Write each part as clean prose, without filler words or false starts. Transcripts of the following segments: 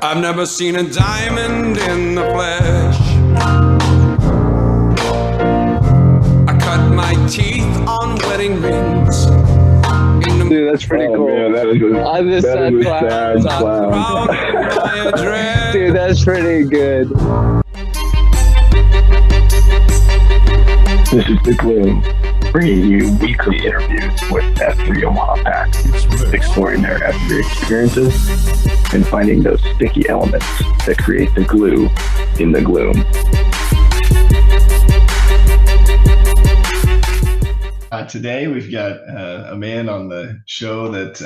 I've never seen a diamond in the flesh. I cut my teeth on wedding rings. Dude, that's pretty cool. Man, that is On this that sad is a clown. sad clown. Proud of my address. Dude, that's pretty good. This is The Gloom, bringing you weekly interviews with F3 Omaha Pack, exploring their F3 experiences and finding those sticky elements that create the glue in the gloom. Today we've got a man on the show that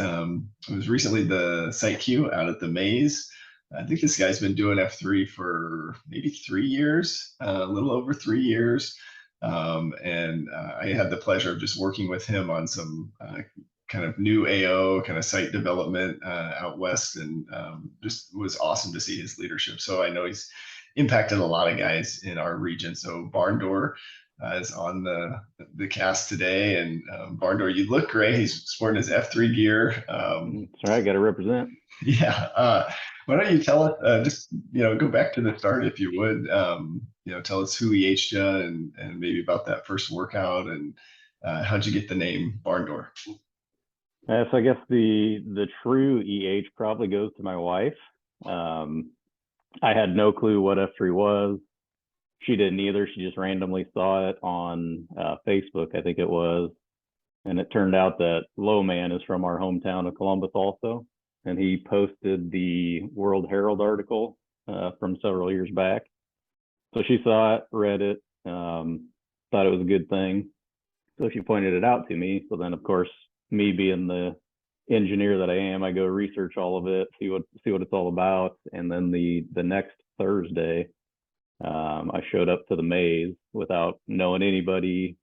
was recently the site Q out at the Maze. I think this guy's been doing F3 for maybe 3 years, a little over 3 years. I had the pleasure of just working with him on some kind of new AO, kind of site development out west, and just was awesome to see his leadership. So I know he's impacted a lot of guys in our region. So Barn Door is on the cast today, and Barn Door, you look great. He's sporting his F3 gear. That's right, got to represent. Yeah. Why don't you tell us, just, go back to the start, if you would, tell us who EH'd you and maybe about that first workout and how'd you get the name Barn Door? So I guess the true EH probably goes to my wife. I had no clue what F3 was. She didn't either. She just randomly saw it on Facebook, I think it was. And it turned out that Low Man is from our hometown of Columbus also. And he posted the World Herald article from several years back. So she saw it, read it, thought it was a good thing. So she pointed it out to me. So then, of course, me being the engineer that I am, I go research all of it, see what it's all about. And then the next Thursday, I showed up to the Maze without knowing anybody.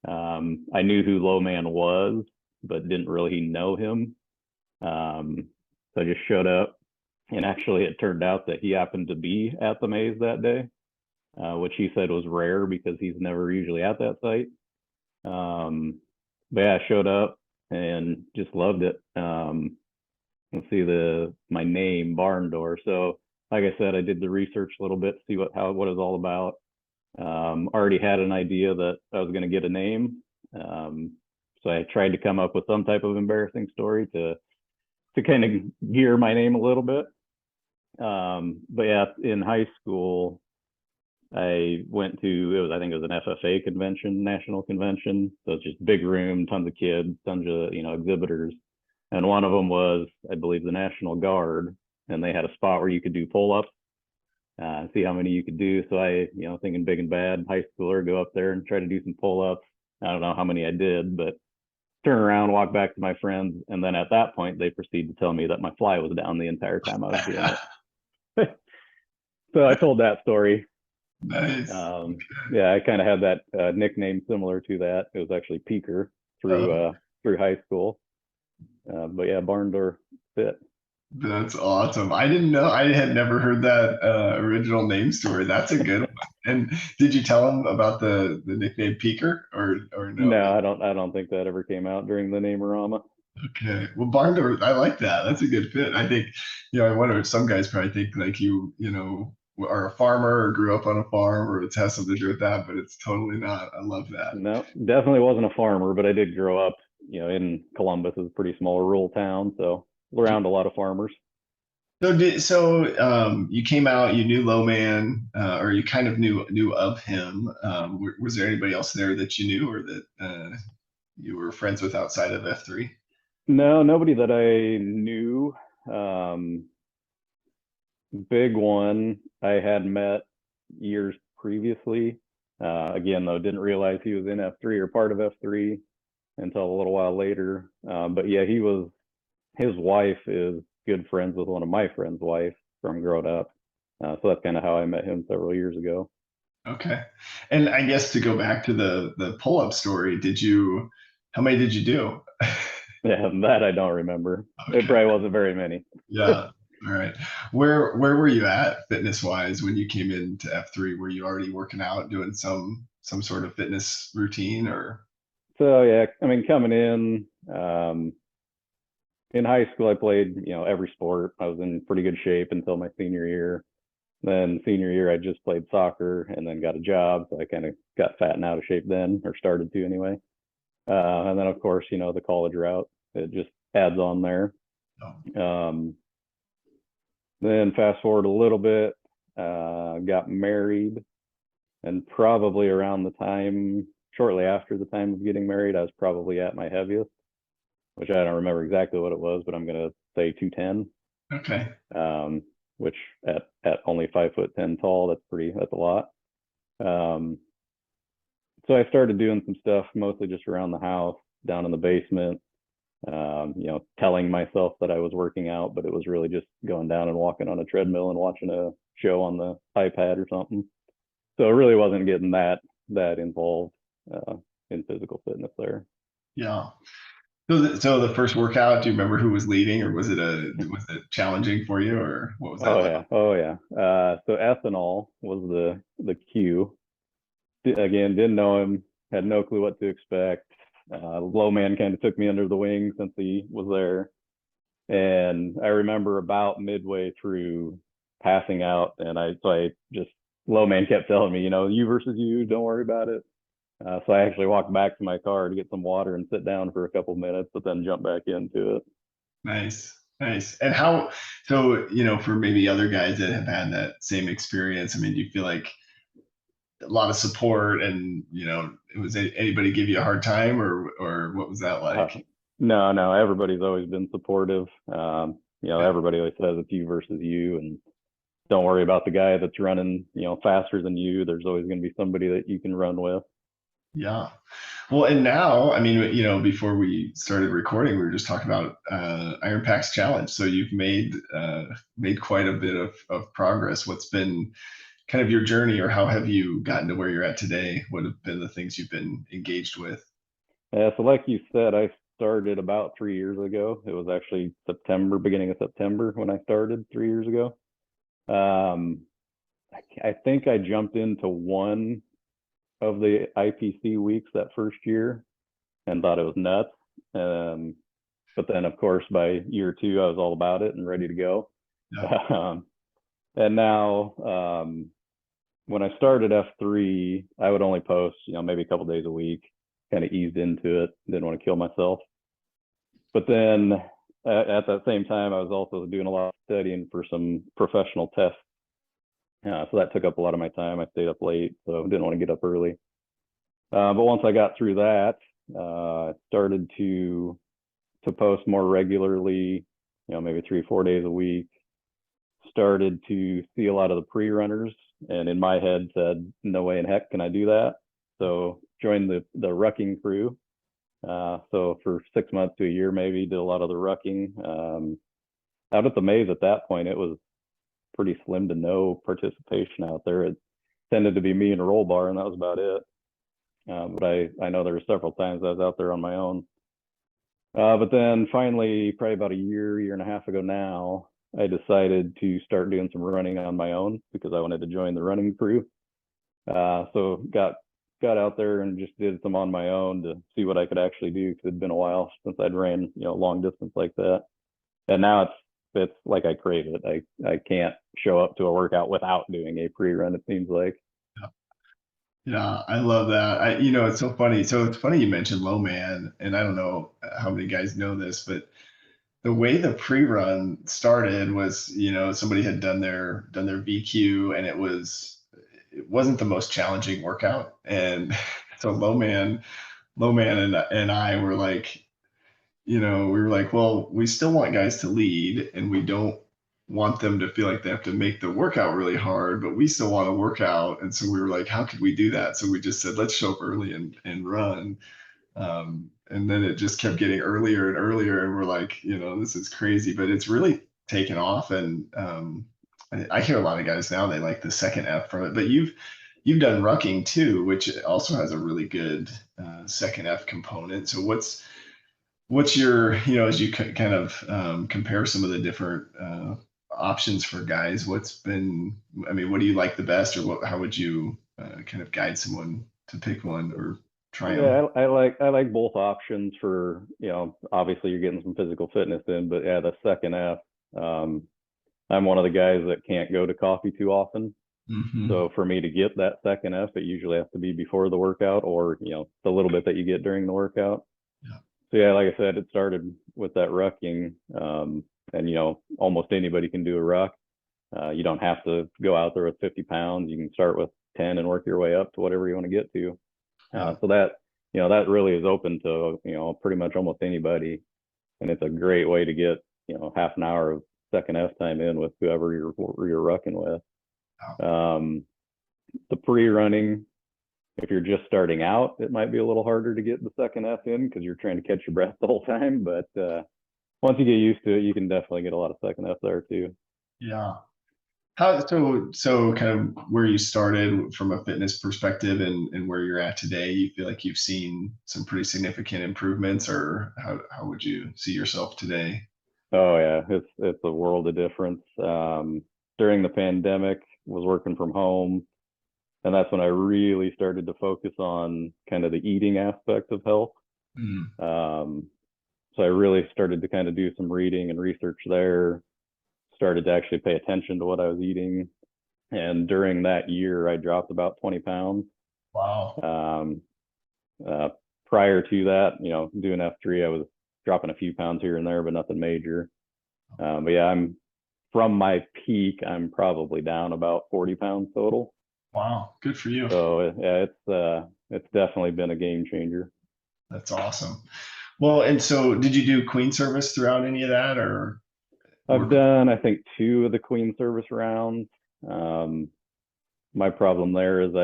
I knew who Low Man was, but didn't really know him. So I just showed up, and actually it turned out that he happened to be at the Maze that day, which he said was rare because he's never usually at that site. But yeah, I showed up and just loved it. Let's see my name, Barn Door. So like I said, I did the research a little bit to see what it was all about. Already had an idea that I was going to get a name. So I tried to come up with some type of embarrassing story to kind of gear my name a little bit. But yeah, in high school, I went to, I think it was an FFA convention, national convention. So it's just big room, tons of kids, tons of, exhibitors. And one of them was, I believe, the National Guard. And they had a spot where you could do pull-ups, see how many you could do. So I, thinking big and bad, high schooler, go up there and try to do some pull-ups. I don't know how many I did, but turn around, walk back to my friends. And then at that point, they proceed to tell me that my fly was down the entire time I was doing it. So I told that story. Nice. Yeah, I kind of had that nickname similar to that. It was actually Peaker through high school. But yeah, Barn Door fit. That's awesome. I didn't know. I had never heard that original name story. That's a good one. And did you tell him about the nickname Peaker or no? No, I don't think that ever came out during the Name-O-Rama. Okay. Well, Barn Door, I like that. That's a good fit. I think, I wonder if some guys probably think like you are a farmer or grew up on a farm or it has something to do with that, but it's totally not. I love that. No, definitely wasn't a farmer, but I did grow up, in Columbus. Is a pretty small rural town, so around a lot of farmers. So you came out, you knew Low Man, or you kind of knew of him. Was there anybody else there that you knew or that you were friends with outside of F3? No, nobody that I knew. Big one I had met years previously. Again, though, didn't realize he was in F3 or part of F3 until a little while later. But yeah, his wife is good friends with one of my friends' wife from growing up. So that's kind of how I met him several years ago. Okay. And I guess to go back to the pull-up story, how many did you do? Yeah, that I don't remember. Okay. It probably wasn't very many. Yeah. All right. Where were you at fitness wise when you came into F3? Were you already working out, doing some sort of fitness routine or? So yeah, I mean, coming in, in high school, I played, every sport. I was in pretty good shape until my senior year. Then senior year, I just played soccer and then got a job. So I kind of got fat and out of shape then, or started to anyway. And then, of course, the college route, it just adds on there. Then fast forward a little bit, got married, and probably around the time, shortly after the time of getting married, I was probably at my heaviest, which I don't remember exactly what it was, but I'm going to say 210. Okay. Which at only 5'10" tall, that's a lot. So I started doing some stuff mostly just around the house, down in the basement, telling myself that I was working out, but it was really just going down and walking on a treadmill and watching a show on the iPad or something. So it really wasn't getting that involved in physical fitness there. Yeah. So the first workout, do you remember who was leading, or was it challenging for you, or what was that? Oh yeah. So ethanol was the cue. Again, didn't know him, had no clue what to expect. Low man kind of took me under the wing since he was there. And I remember about midway through passing out, and Low man kept telling me, you versus you, don't worry about it. So I actually walked back to my car to get some water and sit down for a couple minutes, but then jump back into it. Nice. And so, for maybe other guys that have had that same experience, I mean, do you feel like a lot of support and, was anybody give you a hard time, or what was that like? No, everybody's always been supportive. Everybody always says it's you versus you, and don't worry about the guy that's running, faster than you. There's always going to be somebody that you can run with. Yeah. Well, and now, I mean, before we started recording, we were just talking about Iron Packs Challenge. So you've made quite a bit of progress. What's been kind of your journey, or how have you gotten to where you're at today? What have been the things you've been engaged with? So like you said, I started about 3 years ago. It was actually beginning of September when I started 3 years ago. I think I jumped into one of the IPC weeks that first year and thought it was nuts. But then, of course, by year 2, I was all about it and ready to go. Yeah. And now, when I started F3, I would only post, maybe a couple days a week, kind of eased into it, didn't want to kill myself. But then at that same time, I was also doing a lot of studying for some professional tests. So that took up a lot of my time. I stayed up late, so didn't want to get up early. But once I got through that, started to post more regularly, maybe 3 or 4 days a week. Started to see a lot of the pre-runners, and in my head said, no way in heck can I do that. So joined the rucking crew. So for 6 months to a year, maybe, did a lot of the rucking. Out at the maze at that point, it was pretty slim to no participation out there. It tended to be me and a roll bar, and that was about it. But I know there were several times I was out there on my own. But then finally, probably about a year and a half ago now, I decided to start doing some running on my own because I wanted to join the running crew. So got out there and just did some on my own to see what I could actually do, because it'd been a while since I'd ran, long distance like that. And now it's like I crave it. I can't show up to a workout without doing a pre-run, it seems like. Yeah, I love that. It's so funny. So it's funny you mentioned Low Man, and I don't know how many guys know this, but the way the pre-run started was, somebody had done their VQ, and it wasn't the most challenging workout. And so Low Man and I were like, well, we still want guys to lead, and we don't want them to feel like they have to make the workout really hard, but we still want to work out. And so we were like, how could we do that? So we just said, let's show up early and run. And then it just kept getting earlier and earlier. And we're like, this is crazy, but it's really taken off. And I hear a lot of guys now, they like the second F from it, but you've done rucking too, which also has a really good second F component. So what's your, as you kind of compare some of the different options for guys, what do you like the best, or how would you kind of guide someone to pick one? Or try them? Yeah, I like both options for, obviously you're getting some physical fitness in, but yeah, the second F, I'm one of the guys that can't go to coffee too often. Mhm. So for me to get that second F, it usually has to be before the workout or, the little bit that you get during the workout. Yeah. So yeah, like I said, it started with that rucking. And almost anybody can do a ruck. You don't have to go out there with 50 pounds. You can start with 10 and work your way up to whatever you want to get to. Yeah. So that really is open to, pretty much almost anybody. And it's a great way to get, half an hour of second F time in with whoever you're rucking with. The pre-running, if you're just starting out, it might be a little harder to get the second F in because you're trying to catch your breath the whole time. But once you get used to it, you can definitely get a lot of second F there too. Yeah. So kind of where you started from a fitness perspective and where you're at today, you feel like you've seen some pretty significant improvements, or how would you see yourself today? Oh yeah, it's a world of difference. During the pandemic, was working from home, and that's when I really started to focus on kind of the eating aspect of health. So I really started to kind of do some reading and research there, started to actually pay attention to what I was eating. And during that year, I dropped about 20 pounds. Wow. Prior to that, doing F3, I was dropping a few pounds here and there, but nothing major. But yeah, from my peak, I'm probably down about 40 pounds total. Wow. Good for you. So yeah, it's definitely been a game changer. That's awesome. Well, and so did you do Queen service throughout any of that, or? I've done, I think, 2 of the Queen service rounds. My problem there is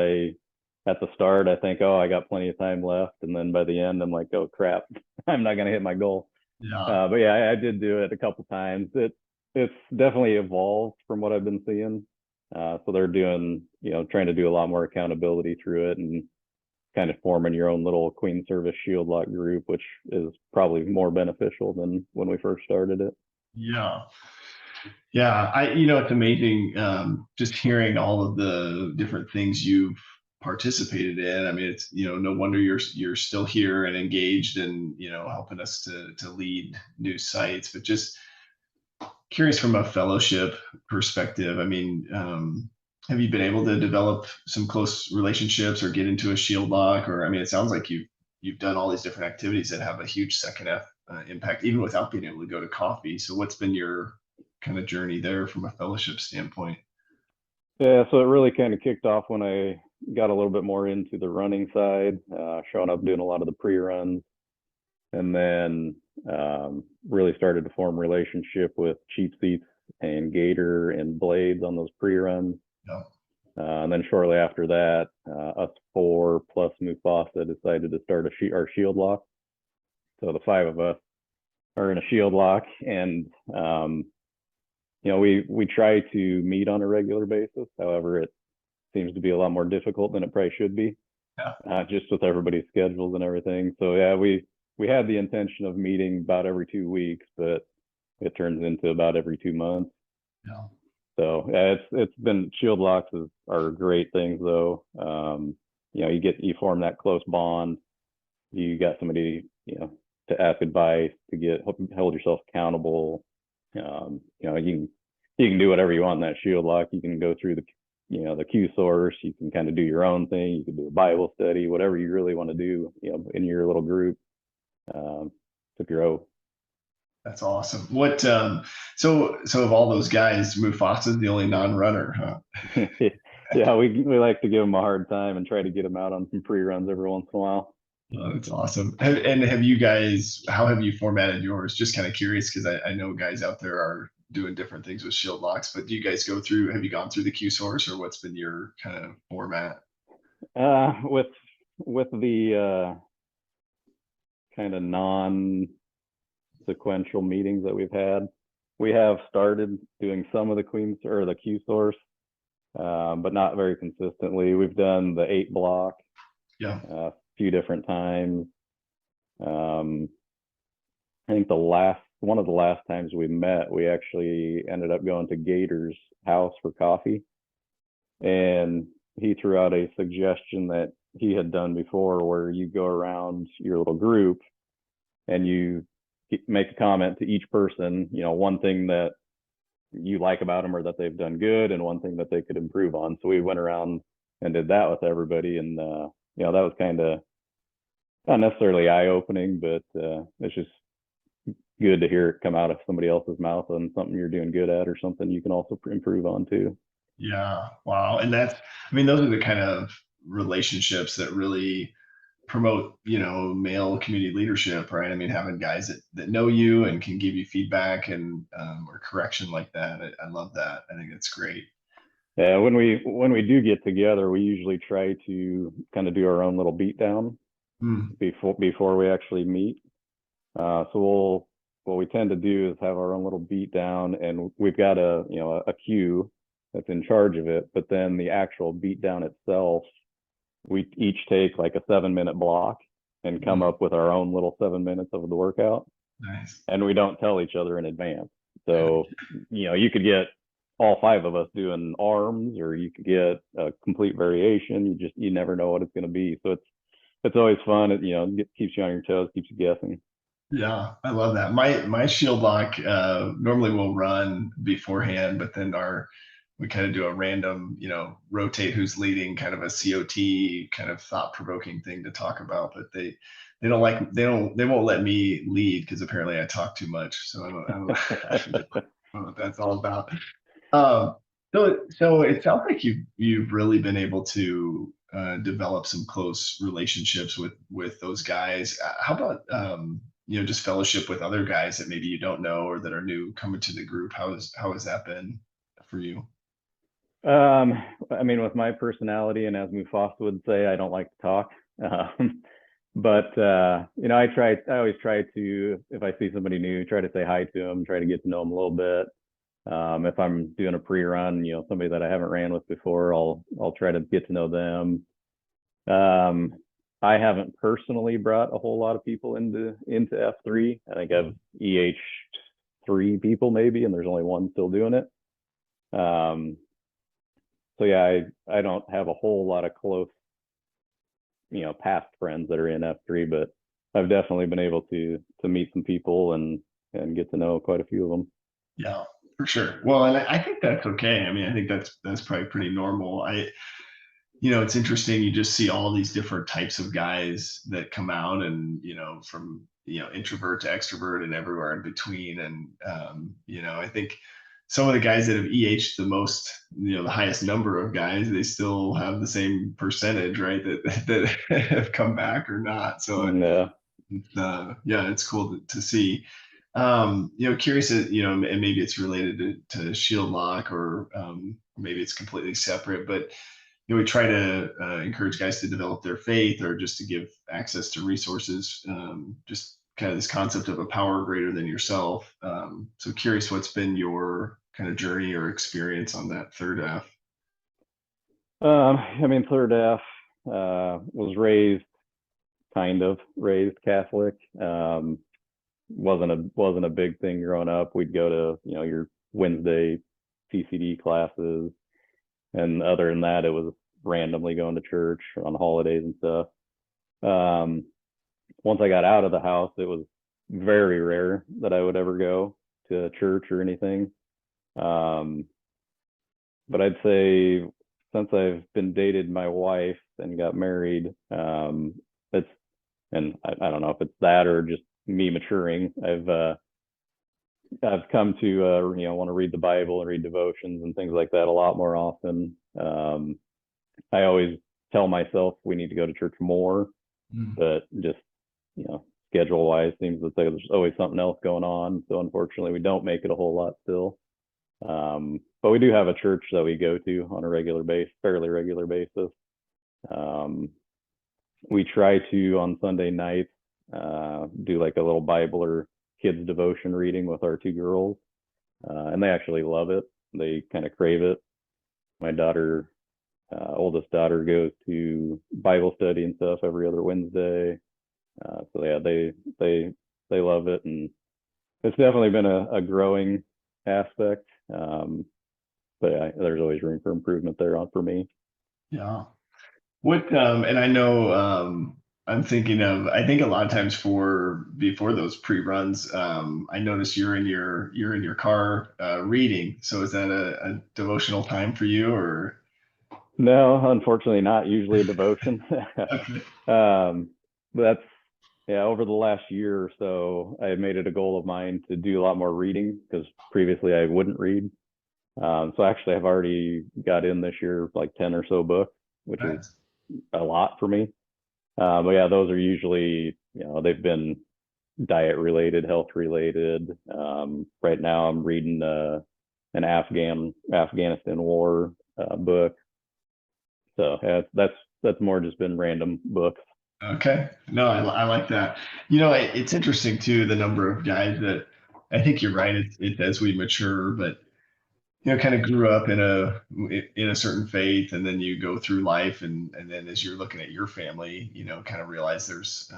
at the start, I think, oh, I got plenty of time left. And then by the end, I'm like, oh, crap, I'm not going to hit my goal. Yeah. But yeah, I did do it a couple times. It's definitely evolved from what I've been seeing. So they're doing, trying to do a lot more accountability through it and kind of forming your own little Queen service shield lock group, which is probably more beneficial than when we first started it. Yeah. Yeah. It's amazing just hearing all of the different things you've participated in. I mean, it's, no wonder you're still here and engaged and, helping us to lead new sites, but just curious from a fellowship perspective. I mean, have you been able to develop some close relationships or get into a shield lock? Or, I mean, it sounds like you've done all these different activities that have a huge second F impact, even without being able to go to coffee. So what's been your kind of journey there from a fellowship standpoint? Yeah, so it really kind of kicked off when I got a little bit more into the running side, showing up, doing a lot of the pre-runs, and then really started to form relationship with Cheap Seats and Gator and Blades on those pre-runs. Yeah. And then shortly after that, us 4 plus Mufasa decided to start our shield lock. So the 5 of us are in a shield lock, and we try to meet on a regular basis. However, it seems to be a lot more difficult than it probably should be. Yeah. Just with everybody's schedules and everything. So yeah, we had the intention of meeting about every 2 weeks, but it turns into about every 2 months. Yeah. So yeah, it's been, shield locks are great things though. You form that close bond. You got somebody, to ask advice, to hold yourself accountable. You can do whatever you want in that shield lock. You can go through the Q source. You can kind of do your own thing. You can do a Bible study, whatever you really want to do, in your little group. Tip your O. That's awesome. What so of all those guys, Mufasa's the only non-runner, huh? Yeah, we like to give him a hard time and try to get him out on some pre-runs every once in a while. Oh, that's awesome. Have you guys, how have you formatted yours? Just kind of curious, because I know guys out there are doing different things with shield locks, but do you guys have you gone through the Q source, or what's been your kind of format? With the kind of non-sequential meetings that we've had, we have started doing some of the the Q source, but not very consistently. We've done the 8 block. Yeah. A few different times. I think one of the last times we met, we actually ended up going to Gator's house for coffee, and he threw out a suggestion that he had done before, where you go around your little group and you make a comment to each person, one thing that you like about them or that they've done good, and one thing that they could improve on. So we went around and did that with everybody, and that was kind of not necessarily eye-opening, but it's just good to hear it come out of somebody else's mouth on something you're doing good at or something you can also improve on too. Yeah. Wow. And those are the kind of relationships that really promote, male community leadership, right? I mean, having guys that know you and can give you feedback and or correction like that. I love that. I think it's great. Yeah, when we do get together, we usually try to kind of do our own little beat down before we actually meet. So what we tend to do is have our own little beat down, and we've got a queue that's in charge of it. But then the actual beat down itself, we each take like a 7-minute block and come up with our own little 7 minutes of the workout. Nice. And we don't tell each other in advance. So, you could get all 5 of us doing arms, or you could get a complete variation. You never know what it's going to be. So it's always fun. It keeps you on your toes, keeps you guessing. Yeah, I love that. My shield lock normally will run beforehand, but then we kind of do a random, rotate who's leading, kind of a COT kind of thought-provoking thing to talk about. But they won't let me lead because apparently I talk too much. So I don't know what that's all about. So it sounds like you've really been able to develop some close relationships with those guys. How about just fellowship with other guys that maybe you don't know or that are new coming to the group? How has that been for you? I mean, with my personality, and as Mufasa would say, I don't like to talk. But I always try to, if I see somebody new, try to say hi to them, try to get to know them a little bit. If I'm doing a pre-run, somebody that I haven't ran with before, I'll try to get to know them. I haven't personally brought a whole lot of people into F3. I think I've EH 3 people maybe, and there's only one still doing it. So yeah, I don't have a whole lot of close, past friends that are in F3, but I've definitely been able to meet some people and get to know quite a few of them. Yeah, for sure. Well, and I think that's okay. I mean, I think that's probably pretty normal. It's interesting. You just see all these different types of guys that come out, and from introvert to extrovert and everywhere in between. And I think some of the guys that have EH the most, the highest number of guys, they still have the same percentage, right? That have come back or not. So it's cool to see. Curious, and maybe it's related to shield lock, or maybe it's completely separate, but we try to encourage guys to develop their faith, or just to give access to resources, just kind of this concept of a power greater than yourself. So curious, what's been your kind of journey or experience on that third F? I mean, third F was raised Catholic. Wasn't a big thing growing up. We'd go to your Wednesday CCD classes, and other than that, it was randomly going to church on holidays and stuff. Once I got out of the house, it was very rare that I would ever go to church or anything. But I'd say since I've been dated my wife and got married, and I don't know if it's that or just me maturing. I've come to want to read the Bible and read devotions and things like that a lot more often. I always tell myself we need to go to church more, but just schedule wise seems that there's always something else going on. So unfortunately, we don't make it a whole lot still. But we do have a church that we go to on a fairly regular basis. We try to, on Sunday nights, do like a little Bible or kids devotion reading with our 2 girls, and they actually love it. They kind of crave it. My oldest daughter goes to Bible study and stuff every other Wednesday. So yeah, they love it, and it's definitely been a growing aspect. But yeah, there's always room for improvement there for me. Yeah. What and I know I'm thinking of I think a lot of times for before those pre-runs, I notice you're in your car reading. So is that a devotional time for you or No, unfortunately not usually a devotion. okay. But that's, yeah, over the last year or so, I made it a goal of mine to do a lot more reading because previously I wouldn't read. So actually I've already got in this year like 10 or so books, which is Nice. a lot for me. But yeah, those are usually, they've been diet related, health related. Right now I'm reading an Afghanistan war book. So yeah, that's more just been random books. Okay. No, I like that. You know, it's interesting too, the number of guys that I think you're right. It as we mature, but kind of grew up in a certain faith, and then you go through life, and then as you're looking at your family, kind of realize there's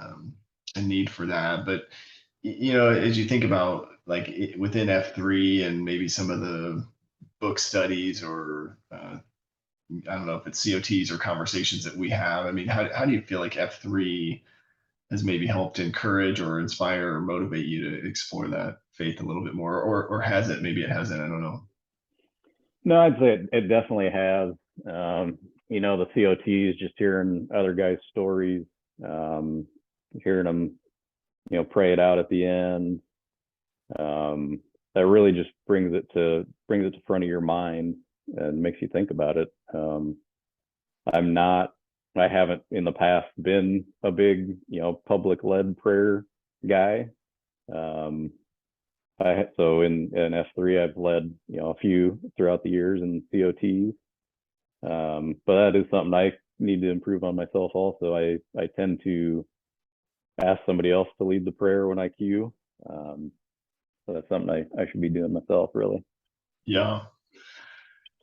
a need for that. But as you think about like within F3 and maybe some of the book studies or I don't know if it's COTs or conversations that we have. I mean, how do you feel like F3 has maybe helped encourage or inspire or motivate you to explore that faith a little bit more, or has it? Maybe it hasn't. I don't know. No, I'd say it definitely has. The COTs, just hearing other guys' stories, hearing them, pray it out at the end. That really just brings it to front of your mind and makes you think about it. I haven't in the past been a big, public led prayer guy. So in F3, I've led, a few throughout the years in COTs. But that is something I need to improve on myself also. I tend to ask somebody else to lead the prayer when I queue. So that's something I should be doing myself, really. Yeah.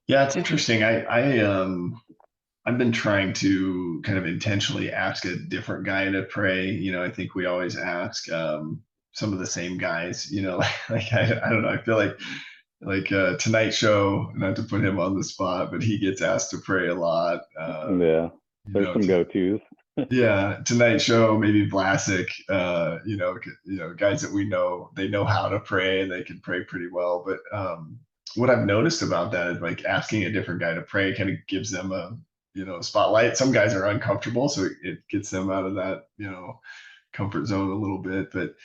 Yeah, it's interesting. I've been trying to kind of intentionally ask a different guy to pray. I think we always ask some of the same guys, like I don't know. I feel like Tonight Show, not to put him on the spot, but he gets asked to pray a lot. Yeah, there's some go-tos. Yeah, Tonight Show, maybe Vlasic, guys that we know, they know how to pray and they can pray pretty well. But what I've noticed about that is like asking a different guy to pray kind of gives them a spotlight. Some guys are uncomfortable, so it gets them out of that comfort zone a little bit. But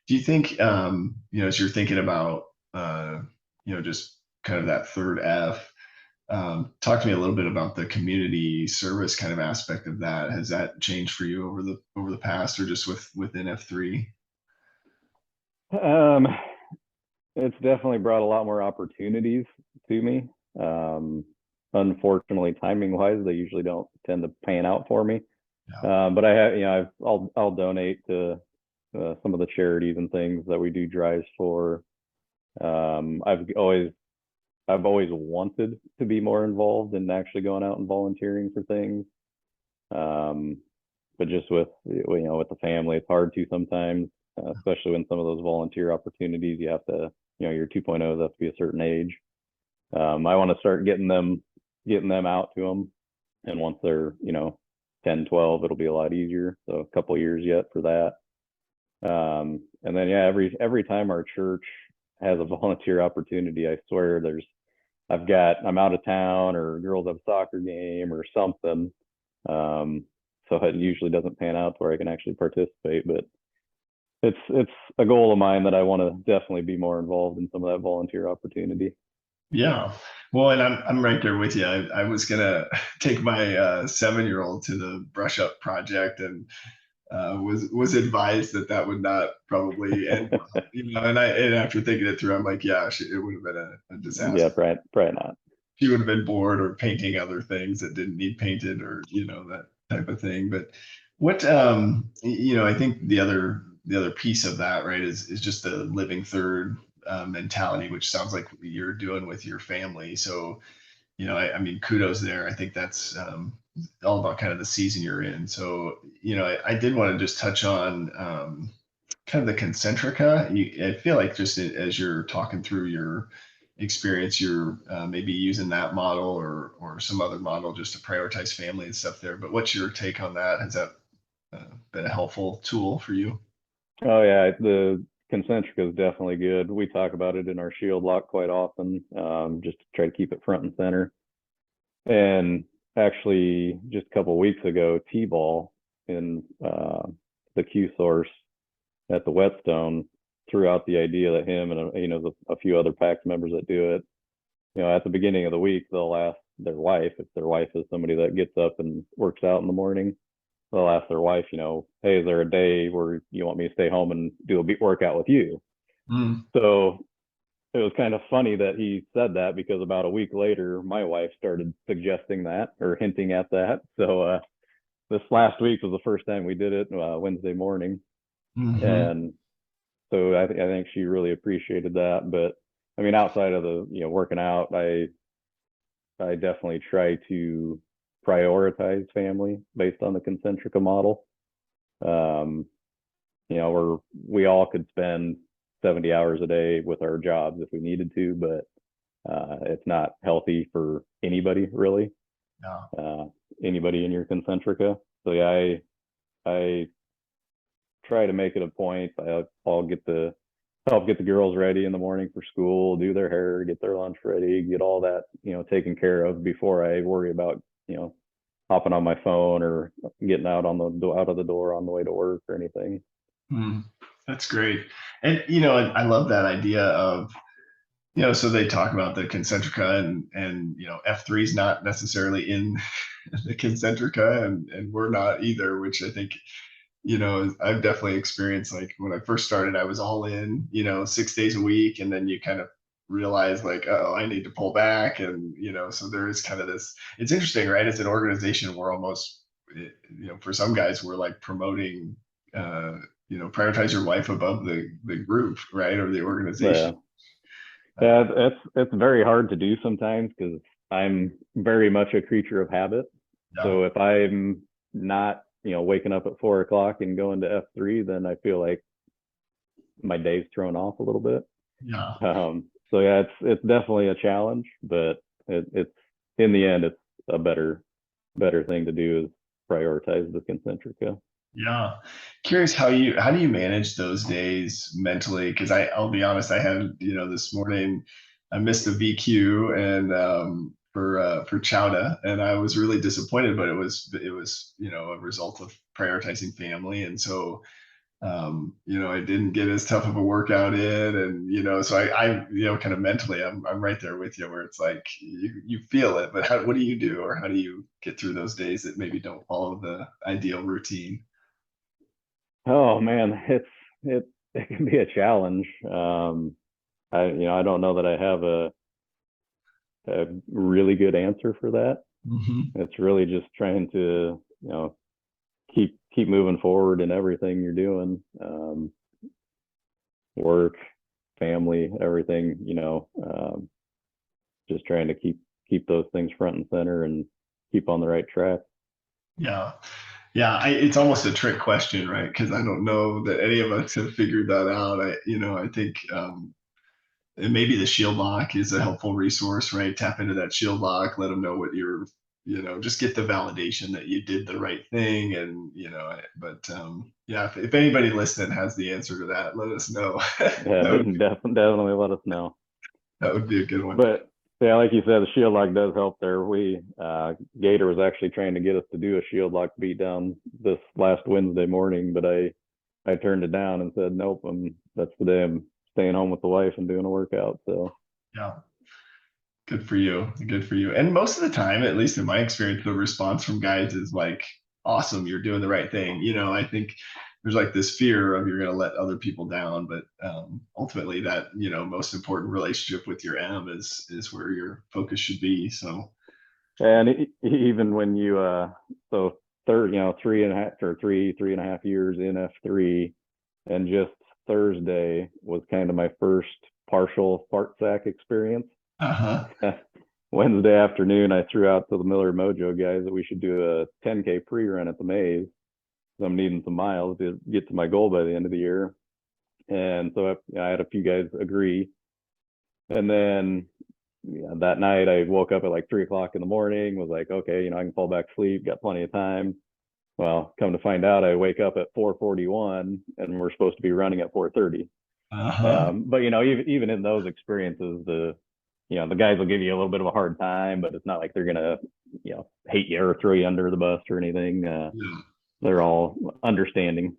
do you think as you're thinking about just kind of that third F, talk to me a little bit about the community service kind of aspect of that. Has that changed for you over the past, or just within F3? It's definitely brought a lot more opportunities to me. Unfortunately, timing wise, they usually don't tend to pan out for me. Yeah. But I have, I'll donate to some of the charities and things that we do drives for. I've always wanted to be more involved in actually going out and volunteering for things. But just with the family, it's hard to sometimes, especially when some of those volunteer opportunities, you have to, your 2.0s have to be a certain age. I want to start getting them out to them. And once they're, 10, 12, it'll be a lot easier. So a couple years yet for that. And then, yeah, every time our church has a volunteer opportunity, I swear I'm out of town or girls have a soccer game or something. So it usually doesn't pan out to where I can actually participate, but it's a goal of mine that I want to definitely be more involved in some of that volunteer opportunity. Yeah. Well, and I'm right there with you. I was gonna take my 7-year-old to the brush up project, and was advised that would not probably end well, and after thinking it through, I'm like, yeah, it would have been a disaster. Yeah, probably not. She would have been bored or painting other things that didn't need painted, or that type of thing. But what I think the other piece of that, right, is just the living third mentality, which sounds like you're doing with your family. So I mean, kudos there. I think that's all about kind of the season you're in. So I did want to just touch on kind of the Concentrica. I feel like just as you're talking through your experience you're maybe using that model or some other model just to prioritize family and stuff there. But what's your take on that? Has that been a helpful tool for you? Oh yeah, the Concentrica is definitely good. We talk about it in our shield lock quite often, just to try to keep it front and center. And actually, just a couple of weeks ago, T-Ball in the Q source at the Whetstone threw out the idea that him and a few other PAX members that do it, at the beginning of the week, they'll ask their wife, if their wife is somebody that gets up and works out in the morning, they'll ask their wife, hey, is there a day where you want me to stay home and do a beat workout with you? So it was kind of funny that he said that, because about a week later, my wife started suggesting that or hinting at that. So this last week was the first time we did it, Wednesday morning. And so I think she really appreciated that. But I mean, outside of the, working out, I definitely try to prioritize family based on the Concentrica model. We all could spend 70 hours a day with our jobs if we needed to, but it's not healthy for anybody really. Anybody in your Concentrica. So yeah, I try to make it a point. I'll help get the girls ready in the morning for school, do their hair, get their lunch ready, get all that, taken care of before I worry about, hopping on my phone or getting out of the door on the way to work or anything. That's great. And, I love that idea of, so they talk about the Concentrica and F3 is not necessarily in the Concentrica and we're not either, which I think, I've definitely experienced, like when I first started, I was all in, 6 days a week. And then you kind of realize like, oh, I need to pull back. And, so there is kind of this, it's interesting, right? It's an organization where almost, for some guys, we're like promoting, prioritize your wife above the group, right? Or the organization. Yeah, it's very hard to do sometimes because I'm very much a creature of habit. Yeah. So if I'm not, waking up at 4 o'clock and going to F3, then I feel like my day's thrown off a little bit. Yeah. So yeah, it's definitely a challenge, but it's in the end, it's a better thing to do is prioritize the Concentrica. Yeah. Curious how do you manage those days mentally? Because I'll be honest, I had, this morning I missed a VQ and for Chowda, and I was really disappointed, but it was a result of prioritizing family. And so I didn't get as tough of a workout in, and so I kind of mentally I'm right there with you where it's like you feel it, but what do you do, or how do you get through those days that maybe don't follow the ideal routine? Oh man, it can be a challenge. I don't know that I have a really good answer for that. It's really just trying to keep moving forward in everything you're doing, work, family, everything, just trying to keep those things front and center and keep on the right track. Yeah. It's almost a trick question, right? Because I don't know that any of us have figured that out. I think and maybe the shield lock is a helpful resource, right? Tap into that shield lock, let them know what you're, just get the validation that you did the right thing. And, if anybody listening has the answer to that, let us know. Yeah, definitely let us know. That would be a good one. But yeah, like you said, the shield lock does help there. Gator was actually trying to get us to do a shield lock beat down this last Wednesday morning, but I turned it down and said, nope, that's the day I'm staying home with the wife and doing a workout. So yeah, good for you. And most of the time, at least in my experience, the response from guys is like, awesome, you're doing the right thing. I think there's like this fear of you're going to let other people down, but ultimately that most important relationship with your M is where your focus should be. So and even when you so third 3.5 years in F3, and just Thursday was kind of my first partial fart sack experience. Wednesday afternoon, I threw out to the Miller Mojo guys that we should do a 10K pre-run at the Maze. I'm needing some miles to get to my goal by the end of the year. And so I had a few guys agree. And then that night I woke up at like 3 o'clock in the morning, was like, okay, I can fall back to sleep, got plenty of time. Well, come to find out, I wake up at 4:41 and we're supposed to be running at 4:30. Uh-huh. But even in those experiences, the guys will give you a little bit of a hard time, but it's not like they're gonna, hate you or throw you under the bus or anything. Yeah. They're all understanding.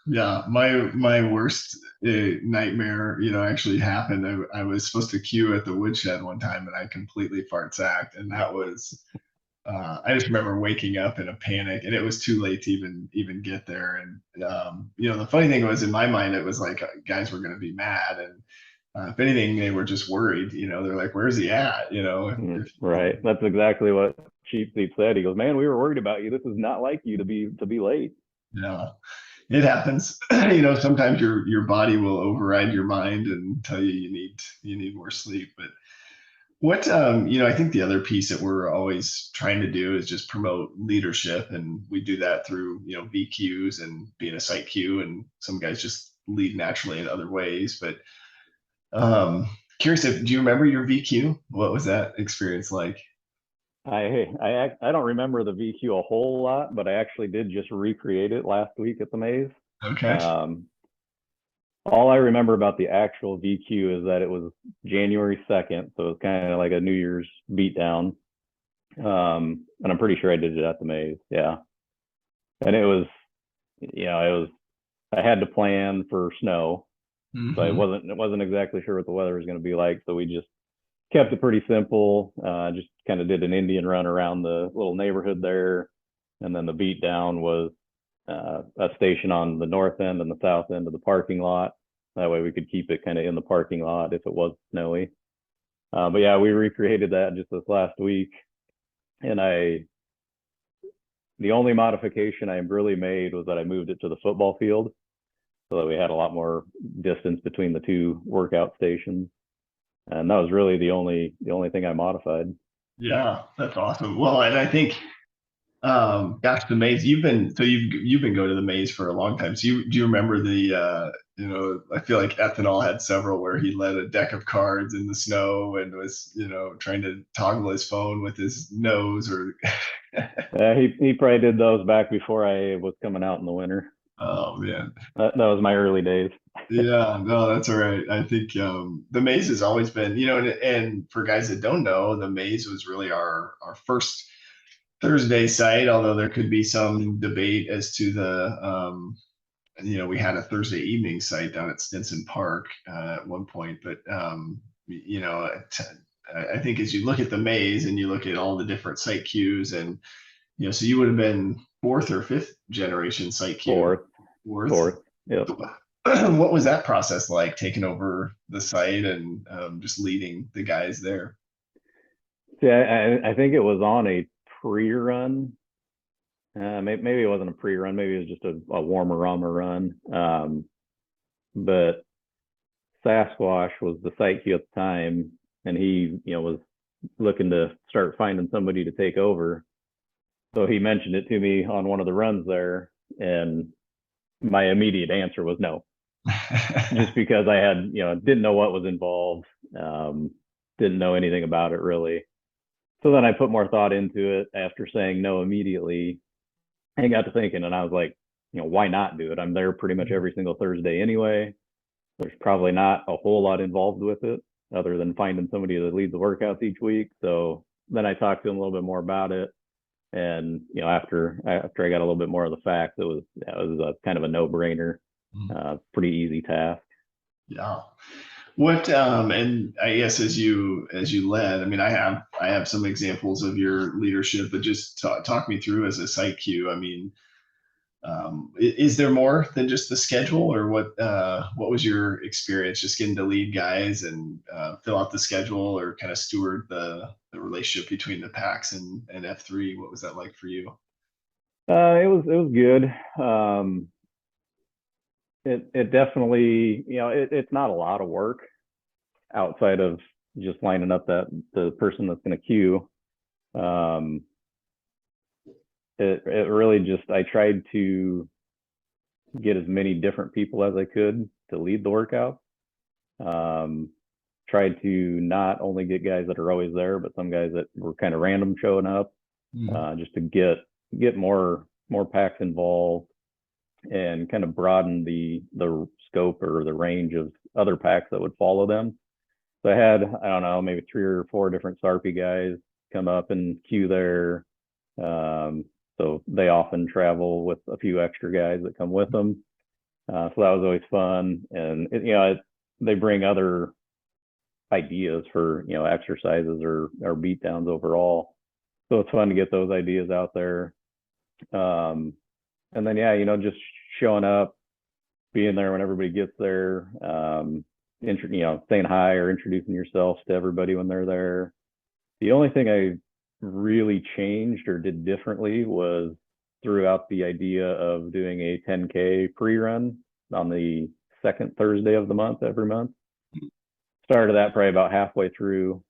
Yeah, my worst nightmare, actually happened. I was supposed to queue at the woodshed one time, and I completely fart sacked, and that was. I just remember waking up in a panic, and it was too late to even get there. And the funny thing was, in my mind, it was like guys were going to be mad, and if anything, they were just worried. They're like, "Where's he at?" Right. That's exactly what Cheap Seat said. He goes, "Man, we were worried about you. This is not like you to be late." Yeah. It happens. Sometimes your body will override your mind and tell you need more sleep. But what I think the other piece that we're always trying to do is just promote leadership, and we do that through VQs and being a site Q, and some guys just lead naturally in other ways. But curious, do you remember your VQ? What was that experience like? I don't remember the VQ a whole lot, but I actually did just recreate it last week at the Maze. Okay. All I remember about the actual VQ is that it was January 2nd, so it was kind of like a New Year's beatdown. And I'm pretty sure I did it at the Maze. Yeah. And it was, I had to plan for snow. Mhm. So I wasn't exactly sure what the weather was going to be like. So we just kept it pretty simple. Just kind of did an Indian run around the little neighborhood there. And then the beat down was a station on the north end and the south end of the parking lot. That way we could keep it kind of in the parking lot if it was snowy. But yeah, we recreated that just this last week. And the only modification I really made was that I moved it to the football field so that we had a lot more distance between the two workout stations. And that was really the only thing I modified. Yeah, that's awesome. Well, and I think, gosh, the Maze. You've been going to the Maze for a long time. So do you remember the I feel like Ethanol had several where he led a deck of cards in the snow and was trying to toggle his phone with his nose or. He probably did those back before I was coming out in the winter. Oh man, that was my early days. Yeah, no, that's all right. I think the Maze has always been, and for guys that don't know, the Maze was really our first Thursday site, although there could be some debate as to we had a Thursday evening site down at Stinson Park at one point, but I think as you look at the Maze and you look at all the different site queues, and so you would have been fourth or fifth generation site queue. Fourth. Yep. What was that process like, taking over the site and just leading the guys there? Yeah, I think it was on a pre-run. Maybe it wasn't a pre-run. Maybe it was just a warmer run. But Sasquatch was the site queue at the time, and he was looking to start finding somebody to take over. So he mentioned it to me on one of the runs there, and my immediate answer was no. Just because I had, didn't know what was involved, didn't know anything about it really. So then I put more thought into it after saying no immediately, and got to thinking, and I was like, why not do it? I'm there pretty much every single Thursday anyway. There's probably not a whole lot involved with it other than finding somebody that leads the workouts each week. So then I talked to him a little bit more about it. And, after I got a little bit more of the facts, it was a kind of a no-brainer. Pretty easy task. Yeah. What and I guess as you led, I mean, I have some examples of your leadership, but just talk me through as a site Q. I mean, is there more than just the schedule, or what was your experience just getting to lead guys and fill out the schedule, or kind of steward the relationship between the packs and F3? What was that like for you? It was good. It definitely, it's not a lot of work outside of just lining up the person that's going to queue. It really just, I tried to get as many different people as I could to lead the workout. tried to not only get guys that are always there, but some guys that were kind of random showing up, just to get more packs involved and kind of broaden the scope or the range of other packs that would follow them. So I had, I don't know, maybe 3 or 4 different Sarpy guys come up and queue there. So they often travel with a few extra guys that come with them. So that was always fun. And, they bring other ideas for, exercises or beat downs overall. So it's fun to get those ideas out there. And then, just showing up, being there when everybody gets there, saying hi or introducing yourself to everybody when they're there. The only thing I really changed or did differently was throughout the idea of doing a 10K pre-run on the second Thursday of the month every month. Started that probably about halfway through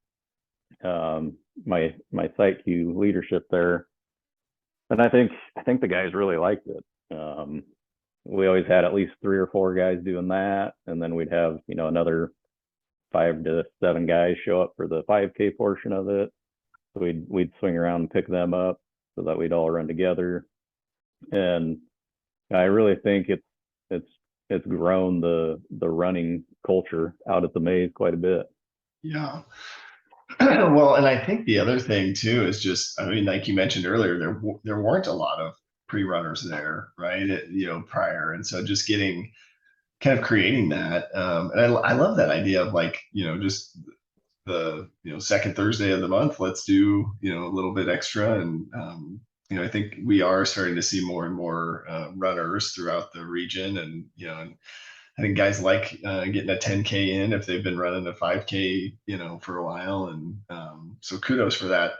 my site queue leadership there, and I think the guys really liked it. We always had at least 3 or 4 guys doing that, and then we'd have another 5 to 7 guys show up for the 5K portion of it. So we'd swing around and pick them up so that we'd all run together. And I really think it's grown the running culture out at the maze quite a bit. Yeah. Well, and I think the other thing too is just, like you mentioned earlier, there weren't a lot of pre-runners there, right? Prior. And so just kind of creating that. And I love that idea of just the, second Thursday of the month, let's do, a little bit extra. And, I think we are starting to see more and more runners throughout the region. And, and I think guys like getting a 10K in if they've been running a 5K, for a while. And so kudos for that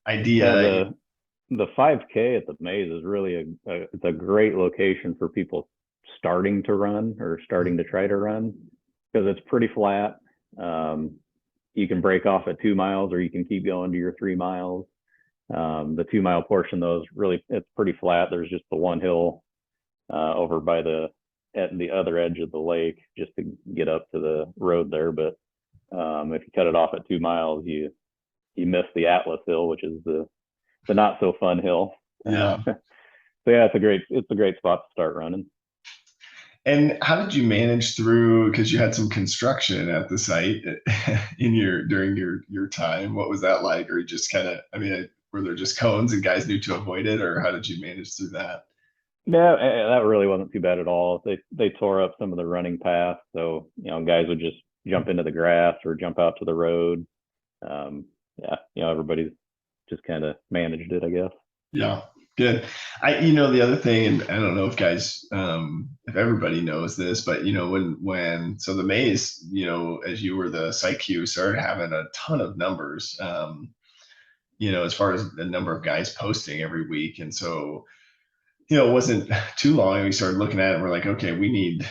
idea. Yeah, the 5K at the maze is really it's a great location for people starting to run or starting to try to run, because it's pretty flat. You can break off at 2 miles, or you can keep going to your 3 miles. The 2 mile portion, though, it's pretty flat. There's just the one hill over at the other edge of the lake just to get up to the road there. But if you cut it off at 2 miles, you miss the Atlas Hill, which is the not so fun hill. Yeah. So yeah, it's a great spot to start running. And how did you manage through, because you had some construction at the site during your time? What was that like? Or you just kind of, were there just cones and guys knew to avoid it, or how did you manage through that? Yeah, that really wasn't too bad at all. They tore up some of the running paths, so guys would just jump into the grass or jump out to the road. Everybody's just kind of managed it, I guess. Yeah, good. The other thing, and I don't know if guys, if everybody knows this, but when so the maze, as you were the site queue, started having a ton of numbers, as far as the number of guys posting every week. And so, it wasn't too long, we started looking at it and we're like, okay, we need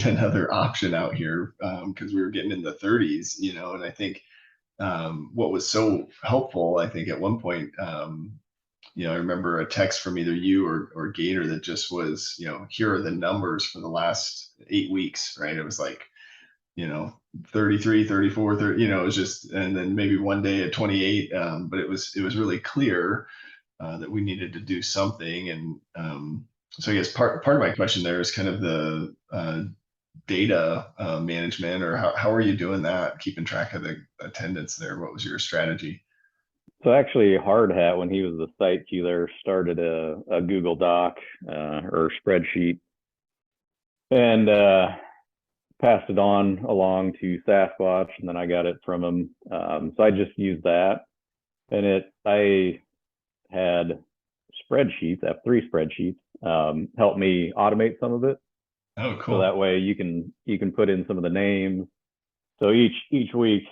another option out here, because we were getting in the 30s, and I think what was so helpful, I think at one point, I remember a text from either you or Gator that just was, here are the numbers for the last 8 weeks, right? It was like, 33, 34, 30, it was just, and then maybe one day at 28. But it was really clear that we needed to do something. And so I guess part of my question there is kind of the data management, or how are you doing that, keeping track of the attendance there? What was your strategy? So actually, Hard Hat, when he was the site queue there, started a Google Doc or spreadsheet, and passed it on along to Sasquatch, and then I got it from him. So I just used that, and I had spreadsheets, F3 spreadsheets, help me automate some of it. Oh, cool. So that way you can put in some of the names. So each week,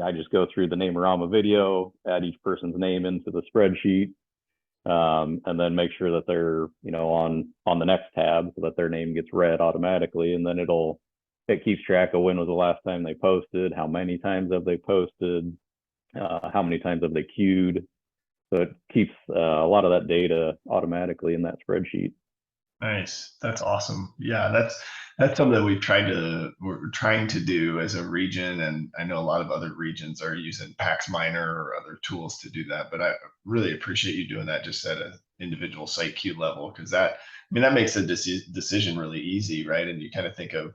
I just go through the Namerama video, add each person's name into the spreadsheet, and then make sure that they're on the next tab so that their name gets read automatically, and then it keeps track of when was the last time they posted, how many times have they posted, how many times have they queued. So it keeps a lot of that data automatically in that spreadsheet. Nice. That's awesome. Yeah, that's something that we're trying to do as a region, and I know a lot of other regions are using Pax Miner or other tools to do that. But I really appreciate you doing that just at an individual site queue level, because that, I mean, that makes a decision really easy, right? And you kind of think of,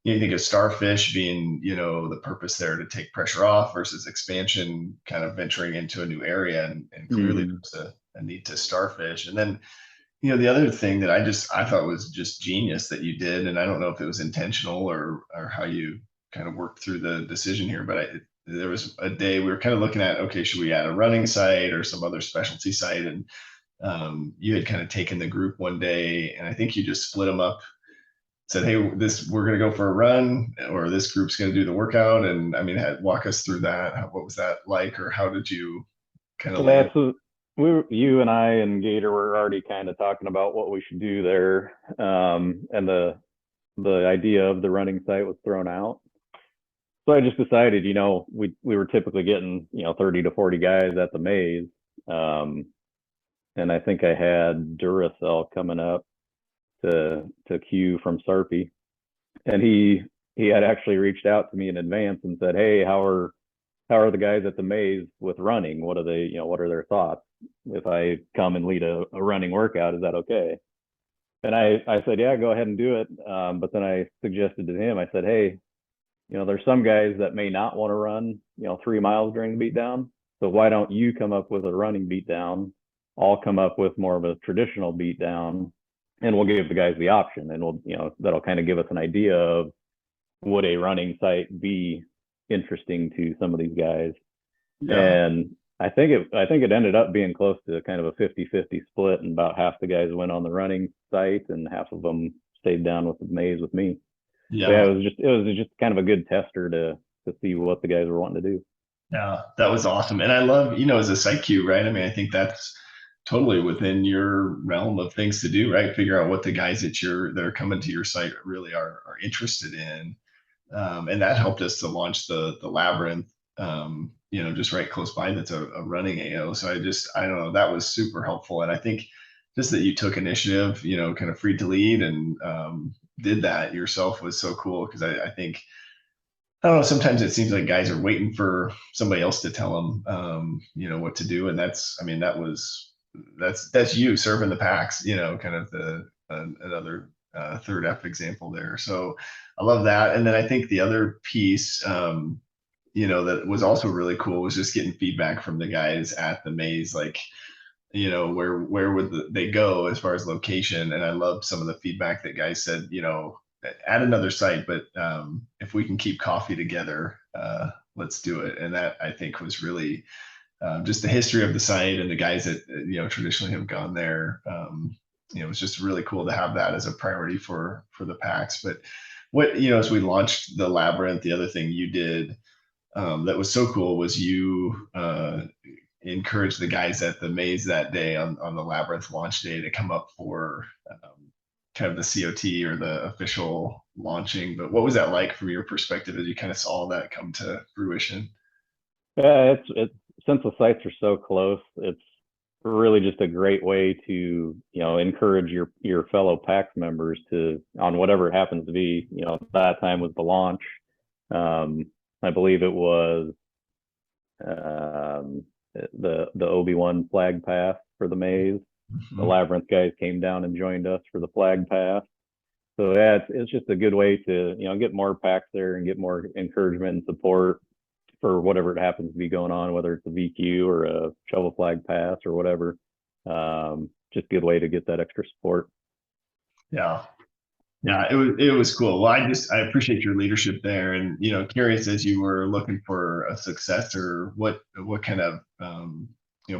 you think of starfish being, the purpose there to take pressure off versus expansion, kind of venturing into a new area, and clearly there's a need to starfish. And then, the other thing that I thought was just genius that you did, and I don't know if it was intentional or how you kind of worked through the decision here, but there was a day we were kind of looking at, okay, should we add a running site or some other specialty site? And you had kind of taken the group one day, and I think you just split them up, said, hey, we're going to go for a run, or this group's going to do the workout. And I mean, walk us through that. What was that like, or how did you kind of? You and I and Gator were already kind of talking about what we should do there, and the idea of the running site was thrown out. So I just decided, we were typically getting 30 to 40 guys at the maze, and I think I had Duracell coming up to Q from Sarpy, and he had actually reached out to me in advance and said, hey, how are the guys at the maze with running? What are they, what are their thoughts? If I come and lead a running workout, is that okay? And I said, yeah, go ahead and do it. But then I suggested to him, I said, hey, there's some guys that may not want to run, 3 miles during the beatdown. So why don't you come up with a running beatdown? I'll come up with more of a traditional beatdown, and we'll give the guys the option, and we'll, that'll kind of give us an idea of, would a running site be interesting to some of these guys? Yeah. And I think it ended up being close to kind of a 50-50 split, and about half the guys went on the running site and half of them stayed down with the maze with me. Yeah, it was just kind of a good tester to see what the guys were wanting to do. Yeah, that was awesome. And I love, as a site queue, right? I mean, I think that's totally within your realm of things to do, right? Figure out what the guys that are coming to your site really are interested in. And that helped us to launch the Labyrinth, just right close by. That's a running AO. So I don't know, that was super helpful. And I think just that you took initiative, kind of free to lead, and did that yourself was so cool. Because I think, I don't know, sometimes it seems like guys are waiting for somebody else to tell them, what to do. And that's you serving the packs, kind of another third F example there. So I love that. And then I think the other piece, that was also really cool was just getting feedback from the guys at the maze, like, where would they go as far as location. And I loved some of the feedback that guys said, add another site, but if we can keep coffee together, let's do it. And that, I think, was really just the history of the site and the guys that traditionally have gone there. It was just really cool to have that as a priority for the packs. But what, as we launched the Labyrinth, the other thing you did that was so cool was you encouraged the guys at the maze that day on the Labyrinth launch day to come up for kind of the COT or the official launching. But what was that like from your perspective as you kind of saw that come to fruition? Yeah, it's since the sites are so close, it's really just a great way to encourage your fellow PAX members to, on whatever it happens to be. That time was the launch. I believe it was the Obi-Wan flag pass for the maze. Mm-hmm. The Labyrinth guys came down and joined us for the flag pass. So yeah, it's just a good way to get more PAX there and get more encouragement and support for whatever it happens to be going on, whether it's a VQ or a shovel flag pass or whatever. Just a good way to get that extra support. Yeah. It was cool. Well, I appreciate your leadership there, and curious, as you were looking for a successor, what kind of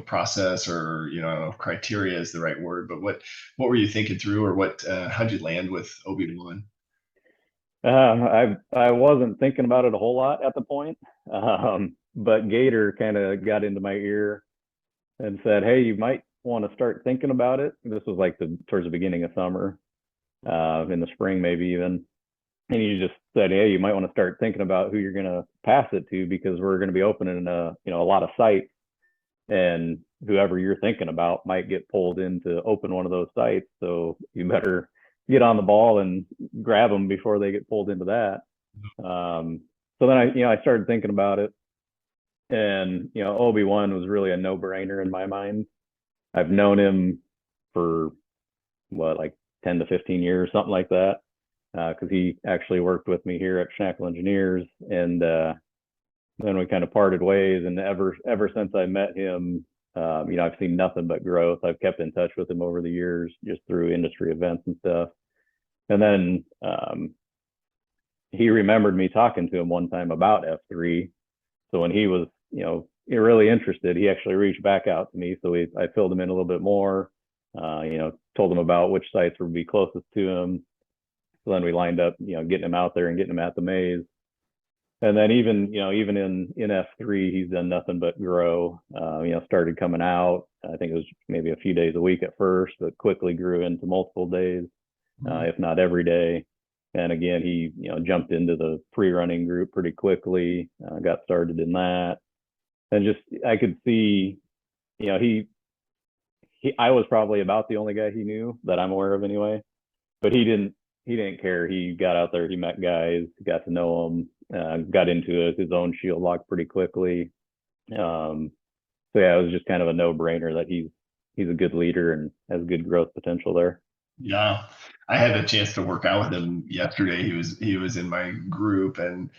process, or I don't know if criteria is the right word, but what were you thinking through, or how'd you land with Obi-Wan? I wasn't thinking about it a whole lot at the point, but Gator kind of got into my ear and said, hey, you might want to start thinking about it. This was like towards the beginning of summer, in the spring maybe even. And you just said, hey, you might want to start thinking about who you're going to pass it to, because we're going to be opening a lot of sites. And whoever you're thinking about might get pulled in to open one of those sites. So you better get on the ball and grab them before they get pulled into that. So then I started thinking about it, and, Obi-Wan was really a no-brainer in my mind. I've known him for like 10 to 15 years, something like that. Because he actually worked with me here at Schnackle Engineers, and then we kind of parted ways. And ever since I met him, I've seen nothing but growth. I've kept in touch with him over the years, just through industry events and stuff. And then he remembered me talking to him one time about F3. So when he was, really interested, he actually reached back out to me. So I filled him in a little bit more, told him about which sites would be closest to him. So then we lined up, getting him out there and getting him at the maze. And then even in F3, he's done nothing but grow. Started coming out. I think it was maybe a few days a week at first, but quickly grew into multiple days, if not every day. And again, he jumped into the pre-running group pretty quickly. Got started in that, and just I could see, I was probably about the only guy he knew that I'm aware of anyway. But he didn't care. He got out there, he met guys, got to know them, got into his own shield lock pretty quickly. So yeah, it was just kind of a no-brainer that he's a good leader and has good growth potential there. Yeah, I had a chance to work out with him yesterday. He was in my group, and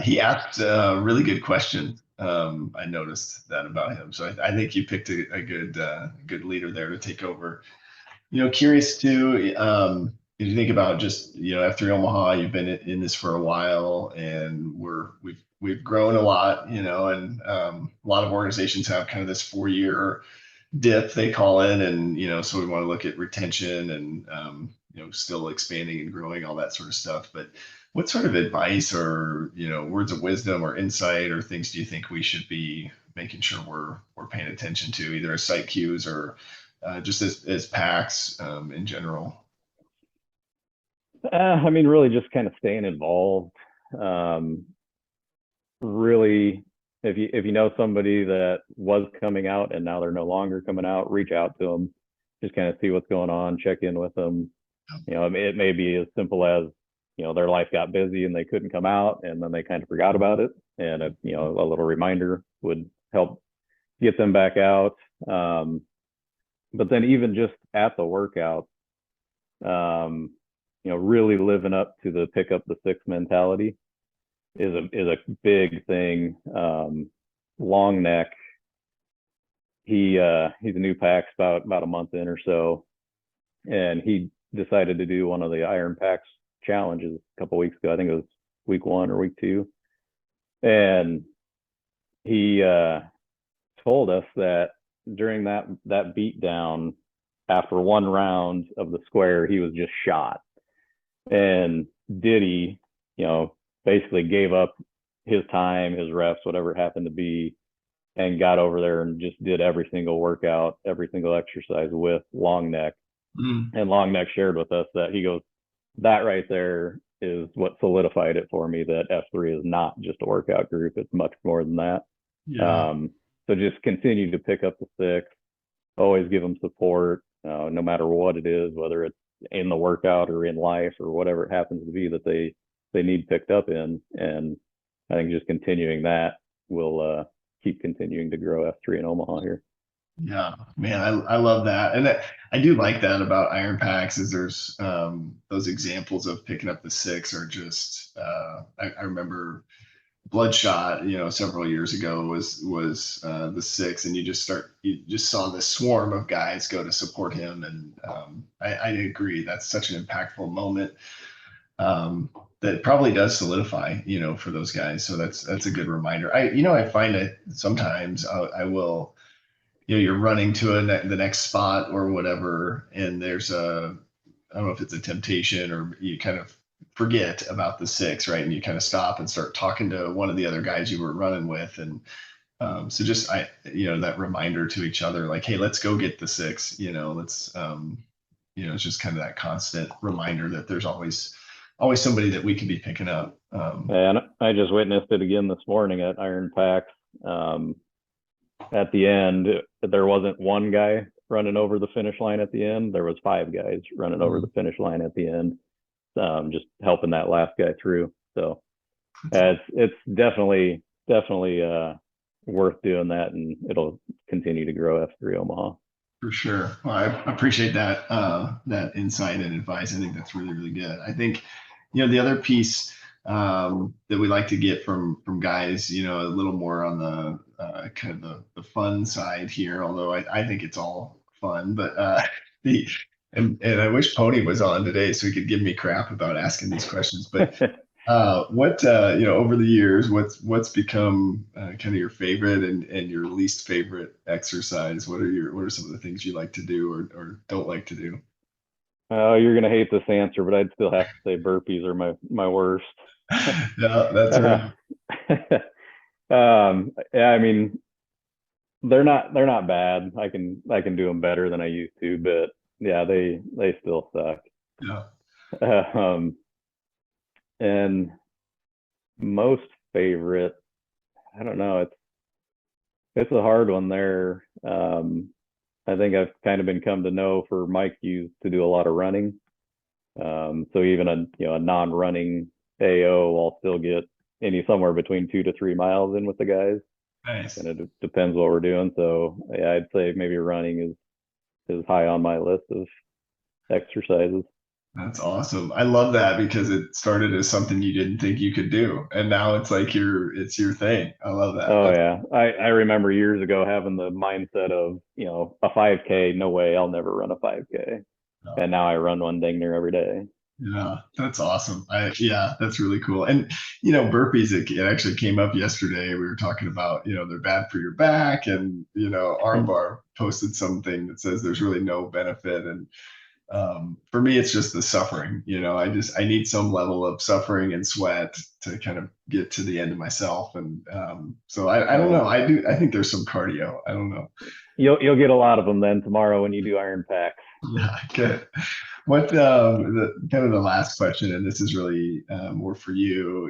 he asked a really good question. I noticed that about him. So I think you picked a good leader there to take over. Curious too, if you think about just, F3 Omaha, you've been in this for a while, and we've grown a lot, and a lot of organizations have kind of this 4-year dip, they call it. And, so we want to look at retention and, still expanding and growing, all that sort of stuff. But what sort of advice or, words of wisdom or insight or things do you think we should be making sure we're paying attention to, either as site queues or just as packs in general? Really just kind of staying involved. Really, if you know somebody that was coming out and now they're no longer coming out, reach out to them, just kind of see what's going on, check in with them. It may be as simple as, their life got busy and they couldn't come out, and then they kind of forgot about it. And a little reminder would help get them back out. But then even just at the workout, really living up to the pick up the six mentality is a big thing. Long neck, he's a new PAX about a month in or so, and he decided to do one of the Iron PAX challenges a couple weeks ago. I think it was week 1 or week 2, and he told us that during that beat down, after one round of the square, he was just shot. And Diddy, basically gave up his time, his reps, whatever it happened to be, and got over there and just did every single workout, every single exercise with Long Neck. And Long Neck shared with us that he goes, that right there is what solidified it for me, that F3 is not just a workout group. It's much more than that. Yeah. So just continue to pick up the six, always give them support, no matter what it is, whether it's in the workout or in life or whatever it happens to be that they need picked up in. And I think just continuing that will keep continuing to grow F3 in Omaha here. Yeah, man, I love that. And I do like that about Iron PAX, is there's those examples of picking up the six are just, I remember Bloodshot, several years ago was the six, and you just saw this swarm of guys go to support him. And I agree, that's such an impactful moment that probably does solidify, for those guys. So that's a good reminder. I find that sometimes I will, you're running to the next spot or whatever, and there's I don't know if it's a temptation or you kind of forget about the six, right? And you kind of stop and start talking to one of the other guys you were running with. And so just, that reminder to each other, like, hey, let's go get the six, let's, it's just kind of that constant reminder that there's always somebody that we can be picking up. And I just witnessed it again this morning at Iron PAX. At the end, there wasn't one guy running over the finish line at the end. There was 5 guys running over the finish line at the end, just helping that last guy through. So it's definitely worth doing that, and it'll continue to grow F3 Omaha. For sure. Well, I appreciate that that insight and advice. I think that's really, really good. I think, the other piece that we like to get from guys, a little more on the kind of the fun side here, although I think it's all fun, but and I wish Pony was on today so he could give me crap about asking these questions. But what over the years, what's become kind of your favorite and your least favorite exercise? What are some of the things you like to do or don't like to do? Oh, you're gonna hate this answer, but I'd still have to say burpees are my worst. Yeah, that's right. Yeah, I mean, they're not bad. I can do them better than I used to, but yeah, they still suck. Yeah. And most favorite, I don't know. It's a hard one there. I think I've kind of been come to know for Mike used to do a lot of running. So even a non-running AO, I'll still get somewhere between 2 to 3 miles in with the guys. Nice. And it depends what we're doing. So yeah, I'd say maybe running is high on my list of exercises. That's awesome. I love that because it started as something you didn't think you could do, and now it's like it's your thing. I love that. Oh yeah, I remember years ago having the mindset of a 5K, no way, I'll never run a 5K, and now I run one dang near every day. Yeah, that's awesome. That's really cool. And burpees, it actually came up yesterday. We were talking about they're bad for your back, and Armbar posted something that says there's really no benefit. And for me, it's just the suffering. I need some level of suffering and sweat to kind of get to the end of myself. And so I don't know. I think there's some cardio. I don't know. You'll get a lot of them then tomorrow when you do iron packs. Yeah, good. What the kind of the last question, and this is really more for you.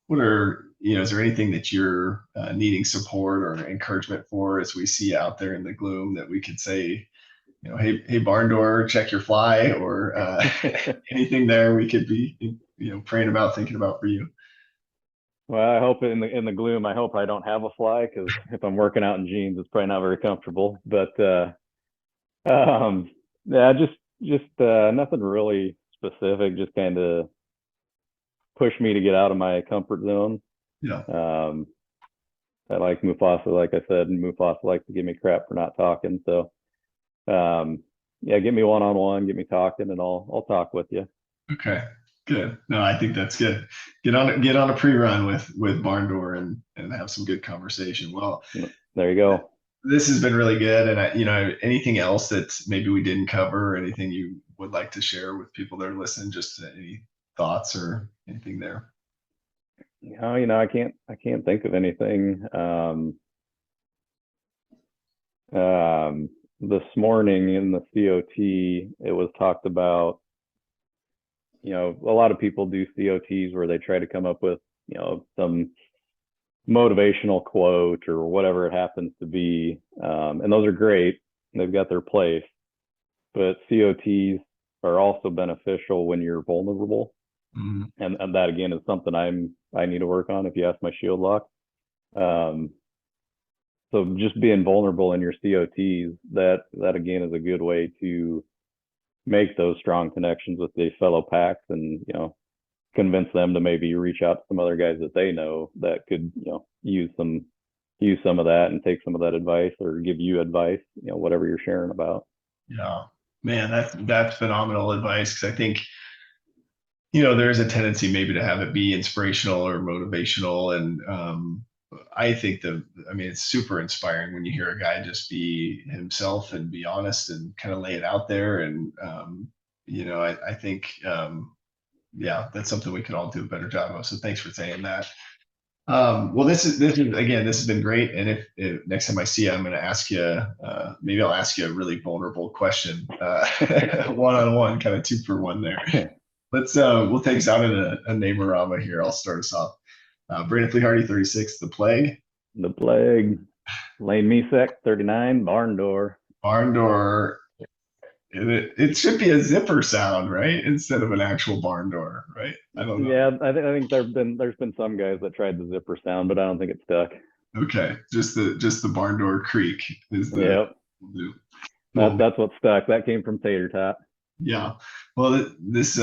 What are is there anything that you're needing support or encouragement for as we see out there in the gloom that we could say, hey barn door, check your fly, or anything there we could be praying about, thinking about for you? Well, I hope in the gloom, I hope I don't have a fly, because if I'm working out in jeans, it's probably not very comfortable. But yeah, just nothing really specific. Just kind of push me to get out of my comfort zone. Yeah. I like Mufasa, like I said, and Mufasa likes to give me crap for not talking. So yeah, get me one-on-one, get me talking, and I'll talk with you. Okay, good. No, I think that's good. Get on a pre-run with Barn Door and have some good conversation. Well, there you go. This has been really good. And anything else that maybe we didn't cover, or anything you would like to share with people that are listening, just any thoughts or anything there? I can't think of anything. This morning in the COT, it was talked about, a lot of people do COTs where they try to come up with, some motivational quote or whatever it happens to be. And those are great. They've got their place. But COTs are also beneficial when you're vulnerable. Mm-hmm. And that, again, is something I need to work on, if you ask my shield lock. So just being vulnerable in your COTs, that again is a good way to make those strong connections with the fellow packs, and convince them to maybe reach out to some other guys that they know that could use some of that and take some of that advice, or give you advice, whatever you're sharing about. Yeah, man, that's phenomenal advice, because I think there's a tendency maybe to have it be inspirational or motivational, and I think it's super inspiring when you hear a guy just be himself and be honest and kind of lay it out there. And, I think, that's something we could all do a better job of. So thanks for saying that. Well, this has been great. And if next time I see you, I'm going to ask you, maybe I'll ask you a really vulnerable question, one-on-one, kind of 2-for-1 there. We'll take us out in a name-orama here. I'll start us off. Brandon Flehardy, 36, The Plague. The Plague. Lane Mesek, 39, barn door. Barn door. It should be a zipper sound, right? Instead of an actual barn door, right? I don't know. Yeah, I think there's been some guys that tried the zipper sound, but I don't think it stuck. Okay, just the barn door creak is the. Yep, Well, that's what stuck. That came from Tater Tot. yeah. Well, this